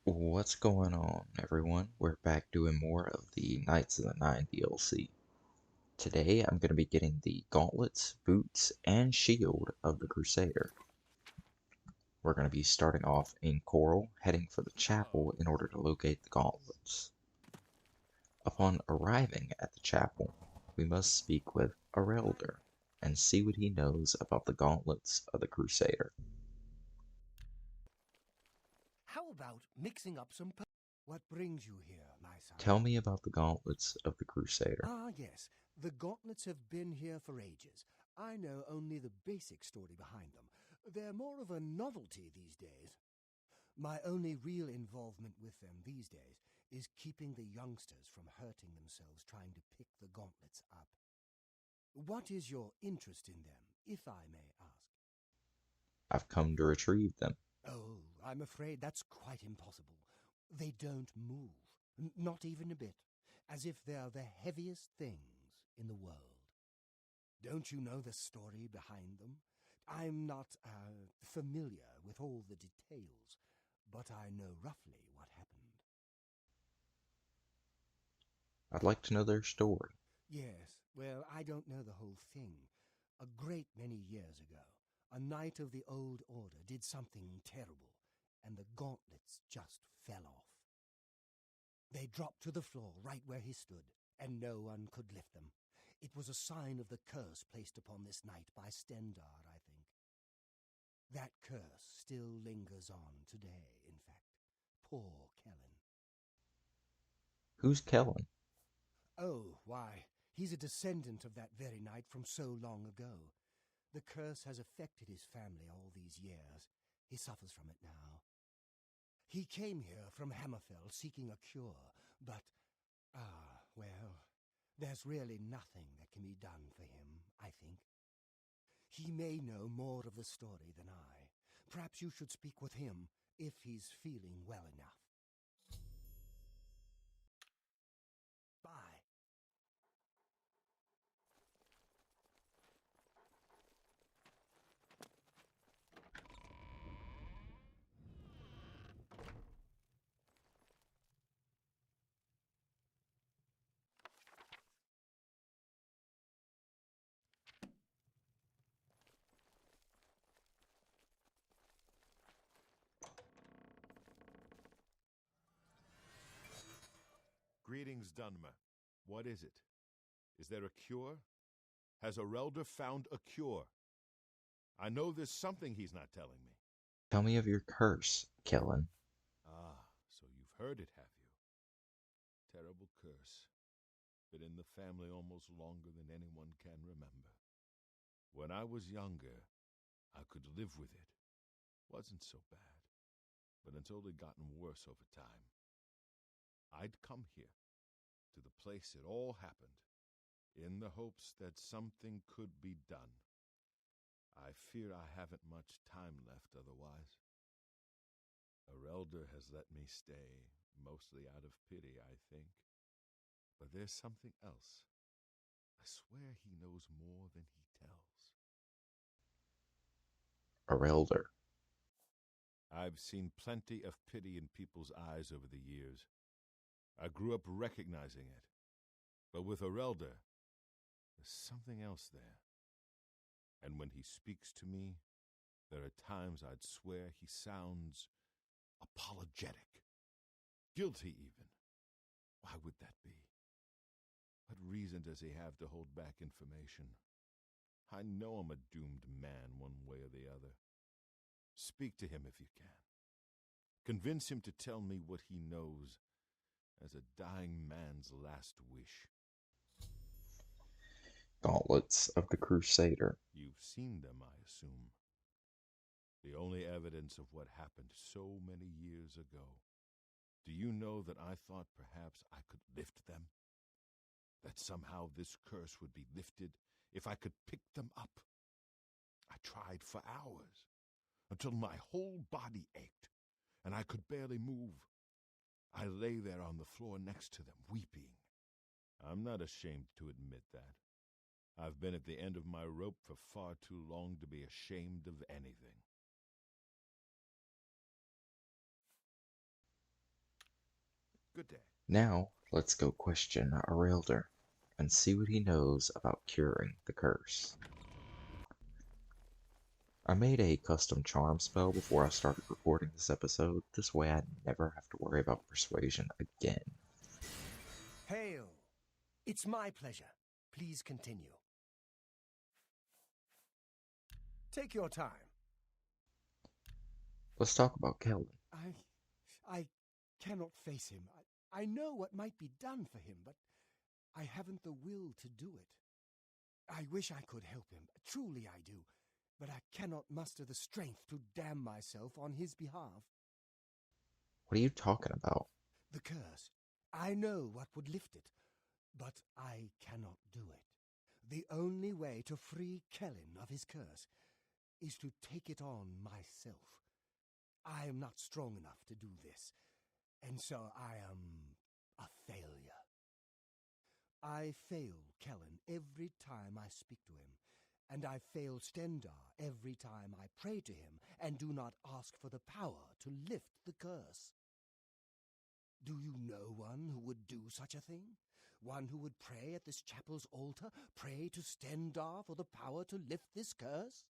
What's going on, everyone? We're back doing more of the Knights of the Nine DLC. Today, I'm going to be getting the gauntlets, boots, and shield of the Crusader. We're going to be starting off in Coral, heading for the chapel in order to locate the gauntlets. Upon arriving at the chapel, we must speak with Arelder and see what he knows about the gauntlets of the Crusader. How about mixing up some... What brings you here, my son? Tell me about the gauntlets of the Crusader. Ah, yes. The gauntlets have been here for ages. I know only the basic story behind them. They're more of a novelty these days. My only real involvement with them these days is keeping the youngsters from hurting themselves trying to pick the gauntlets up. What is your interest in them, if I may ask? I've come to retrieve them. Oh, I'm afraid that's quite impossible. They don't move, not even a bit, as if they're the heaviest things in the world. Don't you know the story behind them? I'm not familiar with all the details, but I know roughly what happened. I'd like to know their story. Yes, well, I don't know the whole thing. A great many years ago, a knight of the old order did something terrible, and the gauntlets just fell off. They dropped to the floor right where he stood, and no one could lift them. It was a sign of the curse placed upon this knight by Stendar, I think. That curse still lingers on today, in fact. Poor Kellen. Who's Kellen? Oh, why, he's a descendant of that very knight from so long ago. The curse has affected his family all these years. He suffers from it now. He came here from Hammerfell seeking a cure, but, well, there's really nothing that can be done for him, I think. He may know more of the story than I. Perhaps you should speak with him if he's feeling well enough. Bye. Greetings, Dunmer. What is it? Is there a cure? Has Arelder found a cure? I know there's something he's not telling me. Tell me of your curse, Kellen. Ah, so you've heard it, have you? Terrible curse. Been in the family almost longer than anyone can remember. When I was younger, I could live with it. Wasn't so bad. But until it gotten worse over time. I'd come here, to the place it all happened, in the hopes that something could be done. I fear I haven't much time left otherwise. Arelder has let me stay, mostly out of pity, I think. But there's something else. I swear he knows more than he tells. Arelder. I've seen plenty of pity in people's eyes over the years. I grew up recognizing it. But with Arelder, there's something else there. And when he speaks to me, there are times I'd swear he sounds apologetic. Guilty, even. Why would that be? What reason does he have to hold back information? I know I'm a doomed man one way or the other. Speak to him if you can. Convince him to tell me what he knows as a dying man's last wish. Gauntlets of the Crusader. You've seen them, I assume. The only evidence of what happened so many years ago. Do you know that I thought perhaps I could lift them? That somehow this curse would be lifted if I could pick them up? I tried for hours, until my whole body ached, and I could barely move. I lay there on the floor next to them, weeping. I'm not ashamed to admit that. I've been at the end of my rope for far too long to be ashamed of anything. Good day. Now, let's go question our elder and see what he knows about curing the curse. I made a custom charm spell before I started recording this episode. This way I never have to worry about persuasion again. Hail! It's my pleasure. Please continue. Take your time. Let's talk about Kellen. I cannot face him. I know what might be done for him, but I haven't the will to do it. I wish I could help him. Truly I do. But I cannot muster the strength to damn myself on his behalf. What are you talking about? The curse. I know what would lift it, but I cannot do it. The only way to free Kellen of his curse is to take it on myself. I am not strong enough to do this, and so I am a failure. I fail Kellen every time I speak to him, and I fail Stendar every time I pray to him and do not ask for the power to lift the curse. Do you know one who would do such a thing? One who would pray at this chapel's altar, pray to Stendar for the power to lift this curse?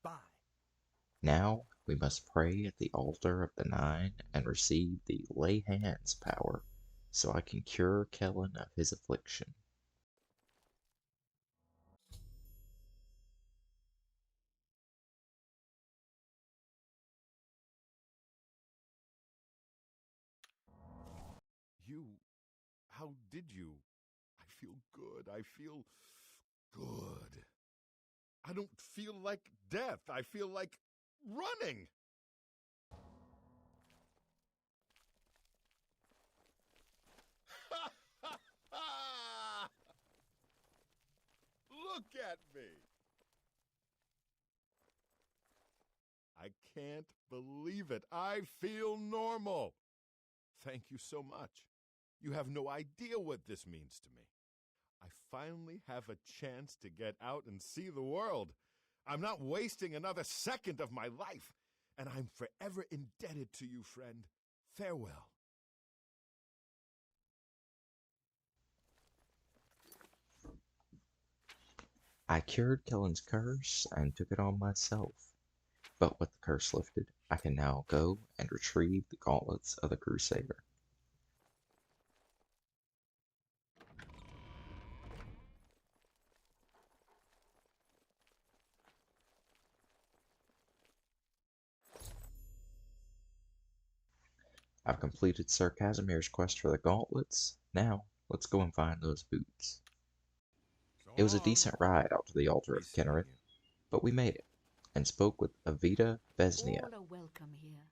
Bye. Now we must pray at the altar of the Nine and receive the lay hands power so I can cure Kellen of his affliction. How did you? I feel good. I feel good. I don't feel like death. I feel like running. Look at me. I can't believe it. I feel normal. Thank you so much. You have no idea what this means to me. I finally have a chance to get out and see the world. I'm not wasting another second of my life, and I'm forever indebted to you, friend. Farewell. I cured Kellen's curse and took it on myself. But with the curse lifted, I can now go and retrieve the gauntlets of the Crusader. I've completed Sir Casimir's quest for the gauntlets. Now, let's go and find those boots. It was a decent ride out to the altar of Kinnereth, but we made it, and spoke with Avita Vesnia. All are welcome here.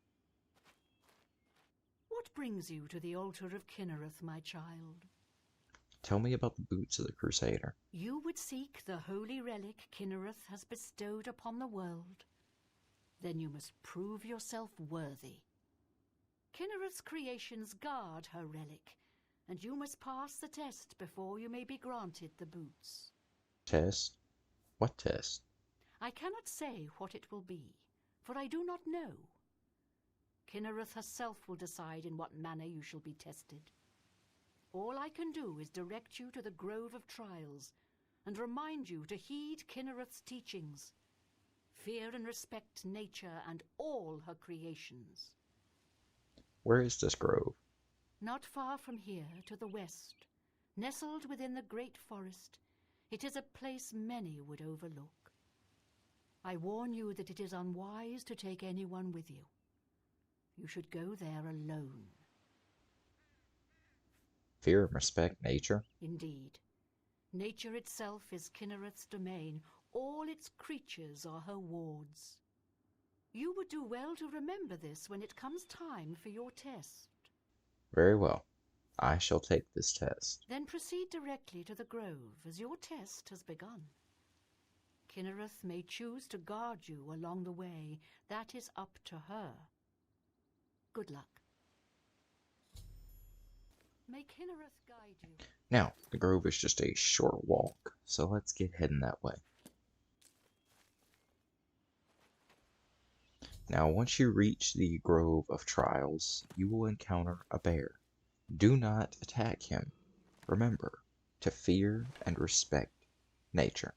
What brings you to the altar of Kinnereth, my child? Tell me about the boots of the Crusader. You would seek the holy relic Kinnereth has bestowed upon the world. Then you must prove yourself worthy. Kinnereth's creations guard her relic, and you must pass the test before you may be granted the boots. Test? What test? I cannot say what it will be, for I do not know. Kinnereth herself will decide in what manner you shall be tested. All I can do is direct you to the Grove of Trials, and remind you to heed Kinnereth's teachings. Fear and respect nature and all her creations. Where is this grove? Not far from here, to the west, nestled within the great forest, it is a place many would overlook. I warn you that it is unwise to take anyone with you. You should go there alone. Fear and respect nature? Indeed. Nature itself is Kinnereth's domain. All its creatures are her wards. You would do well to remember this when it comes time for your test. Very well. I shall take this test. Then proceed directly to the grove, as your test has begun. Kinnereth may choose to guard you along the way. That is up to her. Good luck. May Kinnereth guide you. Now, the grove is just a short walk, so let's get heading that way. Now, once you reach the Grove of Trials, you will encounter a bear. Do not attack him. Remember to fear and respect nature.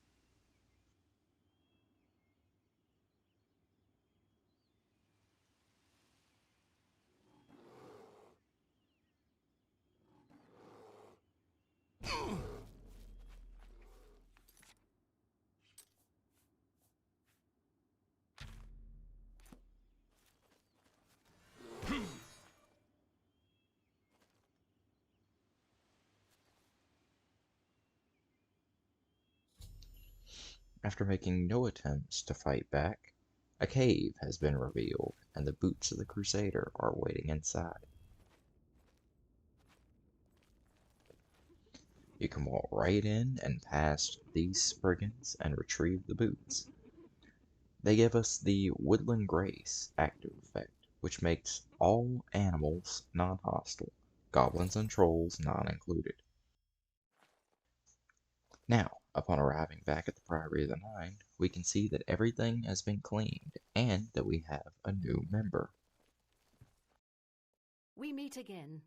After making no attempts to fight back, a cave has been revealed, and the boots of the Crusader are waiting inside. You can walk right in and past these spriggans and retrieve the boots. They give us the Woodland Grace active effect, which makes all animals non-hostile, goblins and trolls not included. Now, upon arriving back at the Priory of the Nine, we can see that everything has been cleaned and that we have a new member. We meet again.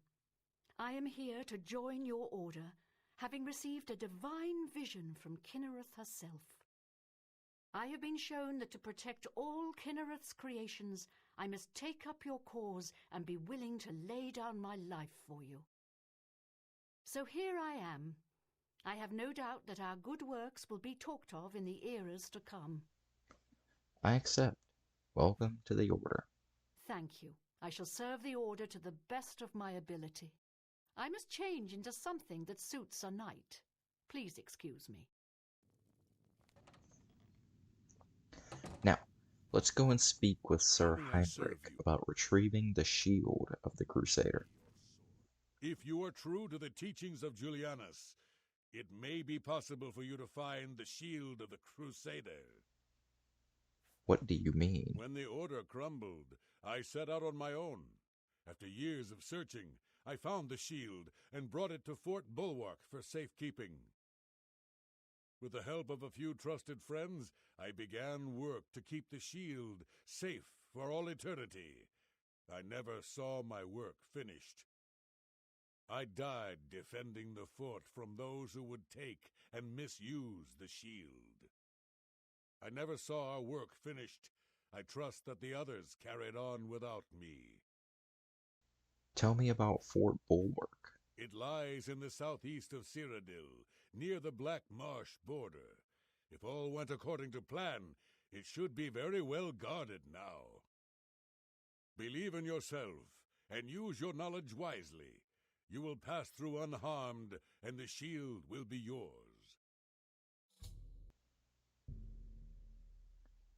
I am here to join your order, having received a divine vision from Kinnereth herself. I have been shown that to protect all Kinnereth's creations, I must take up your cause and be willing to lay down my life for you. So here I am. I have no doubt that our good works will be talked of in the eras to come. I accept. Welcome to the Order. Thank you. I shall serve the Order to the best of my ability. I must change into something that suits a knight. Please excuse me. Now, let's go and speak with Sir How may I serve Heinrich you? about retrieving the shield of the Crusader. If you are true to the teachings of Julianus, it may be possible for you to find the shield of the Crusader. What do you mean? When the order crumbled, I set out on my own. After years of searching, I found the shield and brought it to Fort Bulwark for safekeeping. With the help of a few trusted friends, I began work to keep the shield safe for all eternity. I never saw my work finished. I died defending the fort from those who would take and misuse the shield. I never saw our work finished. I trust that the others carried on without me. Tell me about Fort Bulwark. It lies in the southeast of Cyrodiil, near the Black Marsh border. If all went according to plan, it should be very well guarded now. Believe in yourself, and use your knowledge wisely. You will pass through unharmed, and the shield will be yours.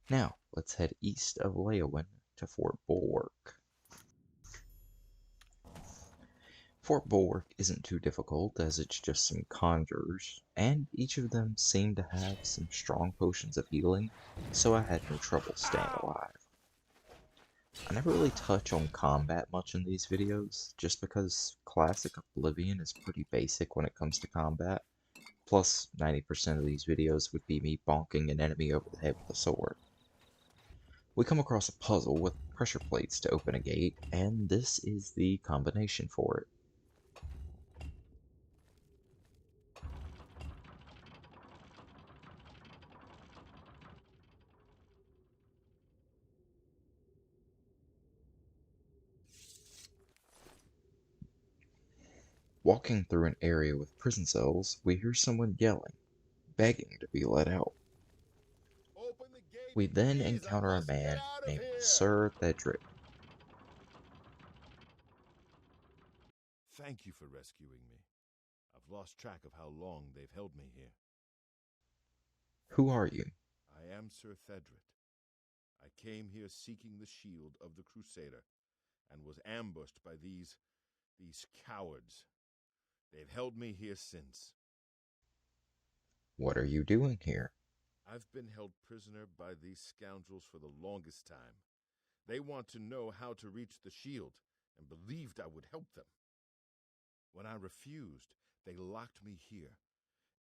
Now, let's head east of Leowyn to Fort Bulwark. Fort Bulwark isn't too difficult, as it's just some conjurers, and each of them seem to have some strong potions of healing, so I had no trouble staying alive. I never really touch on combat much in these videos, just because Classic Oblivion is pretty basic when it comes to combat, plus 90% of these videos would be me bonking an enemy over the head with a sword. We come across a puzzle with pressure plates to open a gate, and this is the combination for it. Walking through an area with prison cells, we hear someone yelling, begging to be let out. Open the gate, We then please. I encounter a must get man out of named here. Sir Thedrick. Thank you for rescuing me. I've lost track of how long they've held me here. Who are you? I am Sir Thedrick. I came here seeking the shield of the Crusader, and was ambushed by these cowards. They've held me here since. What are you doing here? I've been held prisoner by these scoundrels for the longest time. They want to know how to reach the shield, and believed I would help them. When I refused, they locked me here,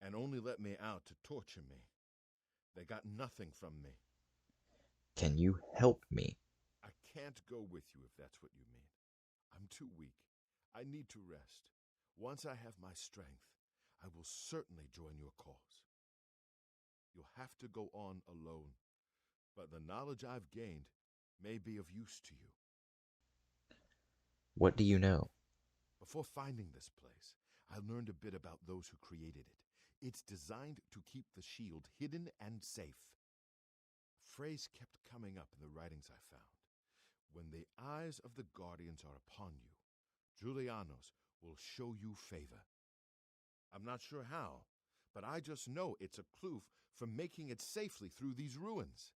and only let me out to torture me. They got nothing from me. Can you help me? can't go with you if that's what you mean. I'm too weak. I need to rest. Once I have my strength, I will certainly join your cause. You'll have to go on alone, but the knowledge I've gained may be of use to you. What do you know? Before finding this place, I learned a bit about those who created it. It's designed to keep the shield hidden and safe. A phrase kept coming up in the writings I found. When the eyes of the Guardians are upon you, Julianos will show you favor. I'm not sure how, but I just know it's a clue for making it safely through these ruins.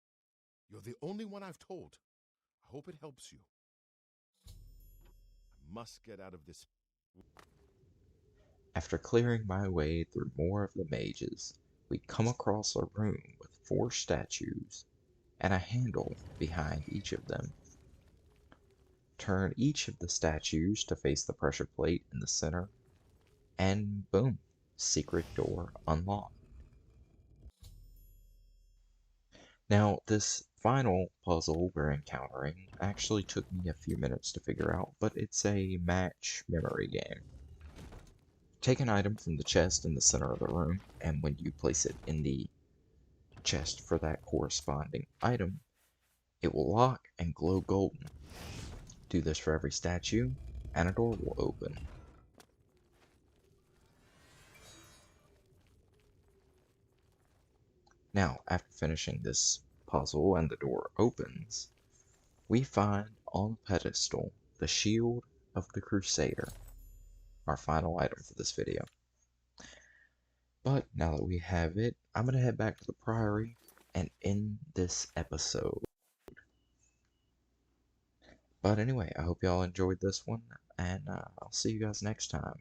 You're the only one I've told. I hope it helps you. I must get out of this. After clearing my way through more of the mages, we come across a room with 4 statues and a handle behind each of them. Turn each of the statues to face the pressure plate in the center, and boom, secret door unlocked. Now, this final puzzle we're encountering actually took me a few minutes to figure out, but it's a match memory game. Take an item from the chest in the center of the room, and when you place it in the chest for that corresponding item, it will lock and glow golden. Do this for every statue, and a door will open. Now, after finishing this puzzle and the door opens, we find on the pedestal the shield of the Crusader, our final item for this video. But now that we have it, I'm going to head back to the Priory and end this episode. But anyway, I hope y'all enjoyed this one, and I'll see you guys next time.